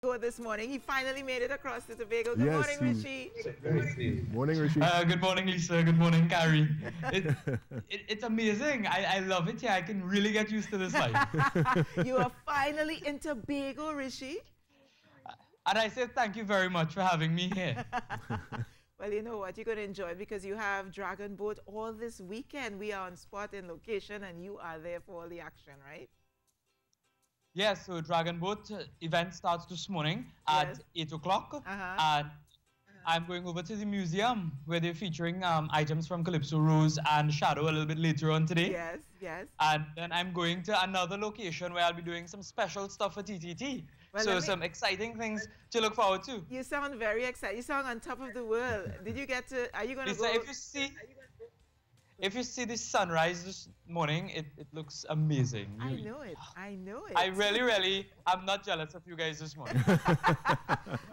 This morning. He finally made it across to Tobago. Good morning, Richie. Morning, Richie. Good morning, Lisa. Good morning, Carrie. It's amazing. I love it here. I can really get used to this life. You are finally in Tobago, Richie. And I say thank you very much for having me here. Well, you know what? You're going to enjoy it because you have Dragonboat all this weekend. We are on spot in location and you are there for all the action, right? Yes, so Dragonboat event starts this morning at 8 o'clock. And I'm going over to the museum where they're featuring items from Calypso Rose and Shadow a little bit later on today. Yes, yes. And then I'm going to another location where I'll be doing some special stuff for TTT. Well, so some exciting things to look forward to. You sound very excited. You sound on top of the world. Did you get to, are you going to Lisa, go? If you see the sunrise this morning, it looks amazing. I know it. I know it. I really, I'm not jealous of you guys this morning.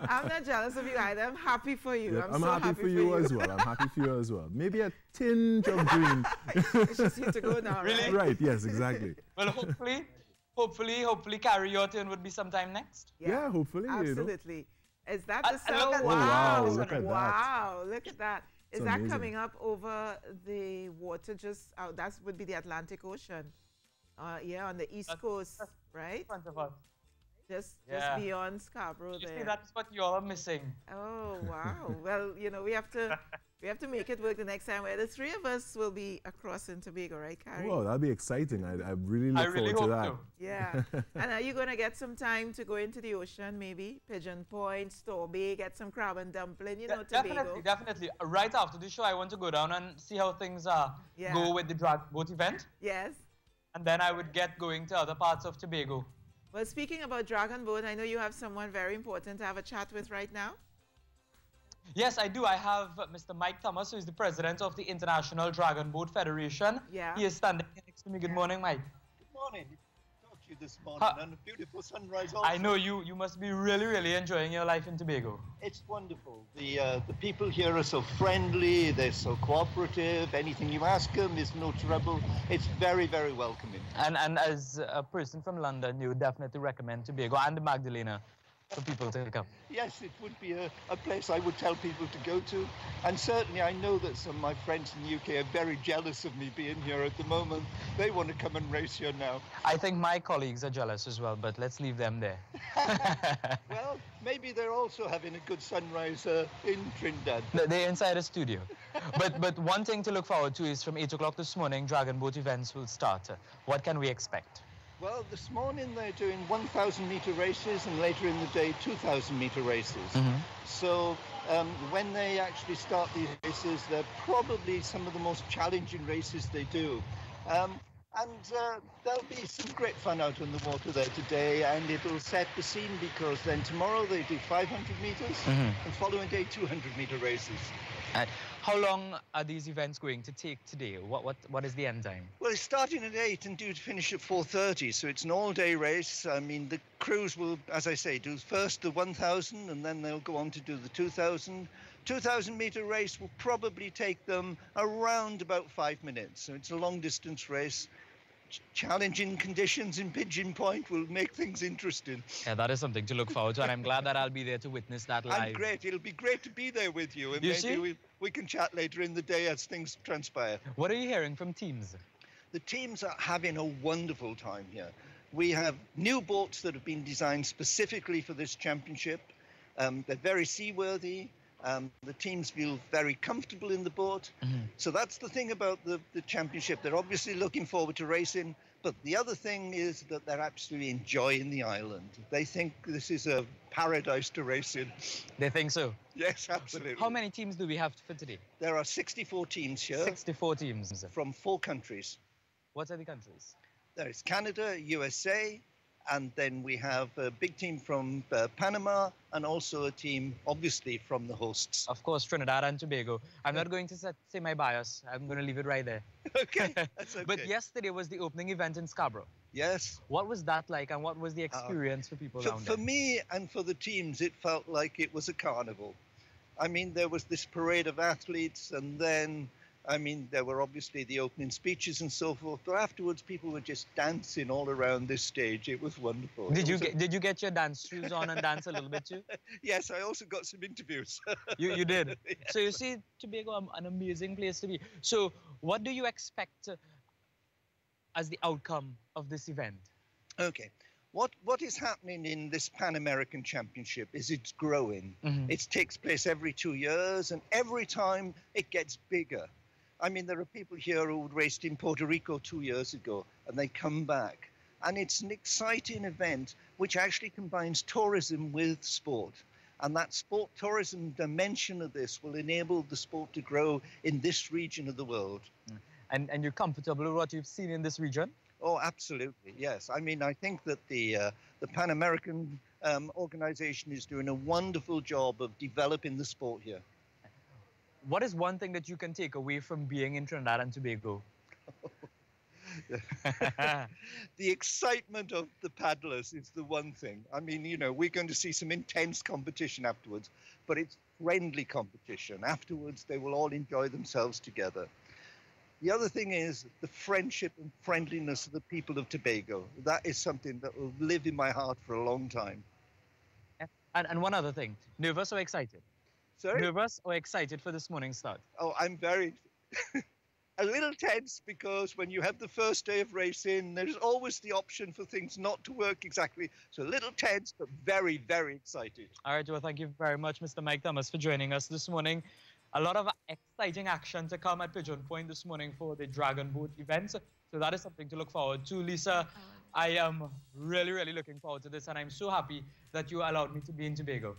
I'm not jealous of you either. I'm happy for you. Yeah, I'm so happy for you as well. I'm happy for you as well. Maybe a tinge of green. It's just you to go now, really? Right, yes, exactly. Well, hopefully, Carrie, your turn would be sometime next. Yeah, hopefully. Absolutely. You know. Is that the sound? Wow, look at that. Wow, look at that. Is that amazing. coming up over the water just out? That would be the Atlantic Ocean. Yeah, on the east coast, right? In front of us. Just beyond Scarborough there. See, that's what y'all are missing. Oh, wow. Well, you know, we have to make it work the next time where the three of us will be across in Tobago, right, Carrie? Well, that'll be exciting. I really look forward to that. So. Yeah. And are you going to get some time to go into the ocean, maybe? Pigeon Point, Store Bay, get some crab and dumpling, you know, Tobago? Definitely. Right after the show, I want to go down and see how things go with the Dragonboat event. Yes. And then I would get going to other parts of Tobago. Well, speaking about Dragonboat, I know you have someone very important to have a chat with right now. Yes, I do. I have Mr. Mike Thomas, who is the president of the International Dragonboat Federation. Yeah. He is standing next to me. Good morning, Mike. Good morning. Talked to you this morning and a beautiful sunrise also. I know you must be really enjoying your life in Tobago. It's wonderful. The people here are so friendly. They're so cooperative. Anything you ask them is no trouble. It's very welcoming. And as a person from London, you would definitely recommend Tobago and the Magdalena for people to come. Yes, it would be a place I would tell people to go to. And certainly I know that some of my friends in the UK are very jealous of me being here at the moment. They want to come and race here now. I think my colleagues are jealous as well, but let's leave them there. Well, maybe they're also having a good sunrise in Trinidad. They're inside a studio. But one thing to look forward to is from 8 o'clock this morning, Dragonboat events will start. What can we expect? Well, this morning they're doing 1,000-meter races and later in the day 2,000-meter races. So when they actually start these races, they're probably some of the most challenging races they do. And there'll be some great fun out on the water there today, and it'll set the scene because then tomorrow they do 500 meters and following day 200-meter races. How long are these events going to take today? What is the end time? Well, it's starting at 8 and due to finish at 4:30, so it's an all-day race. I mean, the crews will, as I say, do first the 1,000 and then they'll go on to do the 2,000. 2,000-meter race will probably take them around about 5 minutes, so it's a long-distance race. Challenging conditions in Pigeon Point will make things interesting. Yeah, that is something to look forward to, and I'm glad that I'll be there to witness that live. And great. It'll be great to be there with you, and maybe we can chat later in the day as things transpire. What are you hearing from teams? The teams are having a wonderful time here. We have new boats that have been designed specifically for this championship. They're very seaworthy. The teams feel very comfortable in the boat. So that's the thing about the championship. They're obviously looking forward to racing, but the other thing is that they're absolutely enjoying the island. They think this is a paradise to race in. They think so? Yes, absolutely. How many teams do we have for today? There are 64 teams here. 64 teams. From 4 countries. What are the countries? There is Canada, USA, and then we have a big team from Panama and also a team, obviously, from the hosts. Of course, Trinidad and Tobago. I'm not going to say my bias. I'm going to leave it right there. Okay, that's okay. But yesterday was the opening event in Scarborough. Yes. What was that like, and what was the experience for people down there? For me and for the teams, it felt like it was a carnival. I mean, there was this parade of athletes, and then I mean, there were obviously the opening speeches and so forth, but afterwards people were just dancing all around this stage. It was wonderful. Did you get your dance shoes on and dance a little bit too? Yes, I also got some interviews. You did. Yes. So you see, Tobago, an amazing place to be. So what do you expect as the outcome of this event? Okay. What is happening in this Pan American Championship is it's growing. It takes place every 2 years, and every time it gets bigger. I mean, there are people here who raced in Puerto Rico 2 years ago, and they come back. And it's an exciting event which actually combines tourism with sport. And that sport tourism dimension of this will enable the sport to grow in this region of the world. And you're comfortable with what you've seen in this region? Oh, absolutely, yes. I mean, I think that the Pan American organization is doing a wonderful job of developing the sport here. What is one thing that you can take away from being in Trinidad and Tobago? The excitement of the paddlers is the one thing. I mean, you know, we're going to see some intense competition afterwards, but it's friendly competition. Afterwards, they will all enjoy themselves together. The other thing is the friendship and friendliness of the people of Tobago. That is something that will live in my heart for a long time. And one other thing, nervous or excited? Sorry? Nervous or excited for this morning's start? Oh, I'm very... a little tense, because when you have the first day of racing, there's always the option for things not to work exactly. So a little tense, but very, very excited. All right, well, thank you very much, Mr. Mike Thomas, for joining us this morning. A lot of exciting action to come at Pigeon Point this morning for the Dragonboat event. So that is something to look forward to. Lisa, I am really, really looking forward to this, and I'm so happy that you allowed me to be in Tobago.